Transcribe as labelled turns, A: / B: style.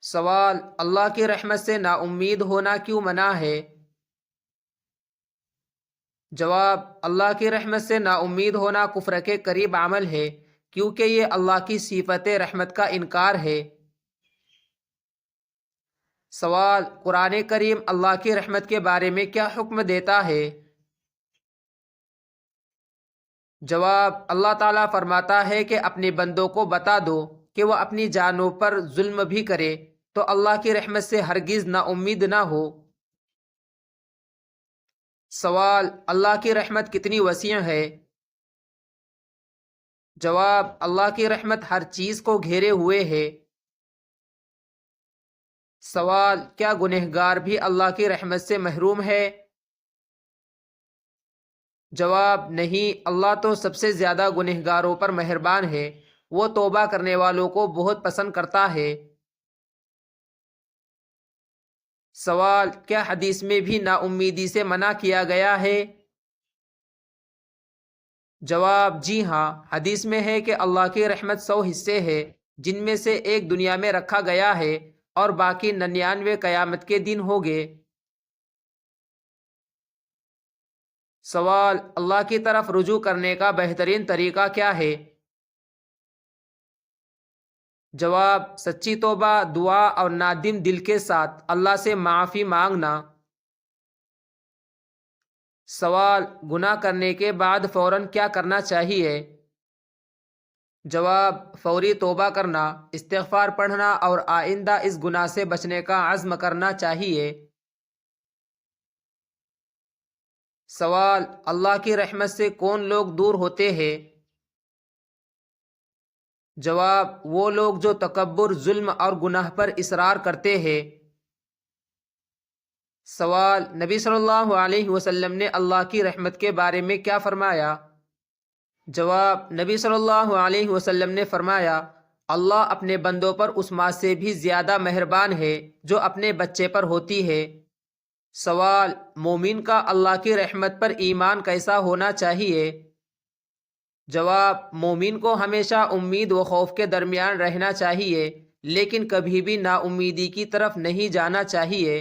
A: سوال: اللہ کی رحمت سے نا امید ہونا کیوں منع ہے؟ جواب: اللہ کی رحمت سے نا امید ہونا کفر کے قریب عمل ہے، کیونکہ یہ اللہ کی صفت رحمت کا انکار ہے۔ سوال: قرآن کریم اللہ کی رحمت کے بارے میں کیا حکم دیتا ہے؟ جواب: اللہ تعالیٰ فرماتا ہے کہ اپنے بندوں کو بتا دو کہ وہ اپنی جانوں پر ظلم بھی کرے تو اللہ کی رحمت سے ہرگز نا امید نہ ہو۔ سوال: اللہ کی رحمت کتنی وسیع ہے؟ جواب: اللہ کی رحمت ہر چیز کو گھیرے ہوئے ہے۔ سوال: کیا گنہگار بھی اللہ کی رحمت سے محروم ہے؟ جواب: نہیں، اللہ تو سب سے زیادہ گنہگاروں پر مہربان ہے، وہ توبہ کرنے والوں کو بہت پسند کرتا ہے۔ سوال: کیا حدیث میں بھی نا امیدی سے منع کیا گیا ہے؟ جواب: جی ہاں، حدیث میں ہے کہ اللہ کی رحمت 100 حصے ہے، جن میں سے ایک دنیا میں رکھا گیا ہے اور باقی 99 قیامت کے دن ہوں گے۔ سوال: اللہ کی طرف رجوع کرنے کا بہترین طریقہ کیا ہے؟ جواب: سچی توبہ، دعا اور نادم دل کے ساتھ اللہ سے معافی مانگنا۔ سوال: گناہ کرنے کے بعد فوراً کیا کرنا چاہیے؟ جواب: فوری توبہ کرنا، استغفار پڑھنا اور آئندہ اس گناہ سے بچنے کا عزم کرنا چاہیے۔ سوال: اللہ کی رحمت سے کون لوگ دور ہوتے ہیں؟ جواب: وہ لوگ جو تکبر، ظلم اور گناہ پر اصرار کرتے ہیں۔ سوال: نبی صلی اللہ علیہ وسلم نے اللہ کی رحمت کے بارے میں کیا فرمایا؟ جواب: نبی صلی اللہ علیہ وسلم نے فرمایا، اللہ اپنے بندوں پر اس ماں سے بھی زیادہ مہربان ہے جو اپنے بچے پر ہوتی ہے۔ سوال: مومن کا اللہ کی رحمت پر ایمان کیسا ہونا چاہیے؟ جواب: مومن کو ہمیشہ امید و خوف کے درمیان رہنا چاہیے، لیکن کبھی بھی نا امیدی کی طرف نہیں جانا چاہیے۔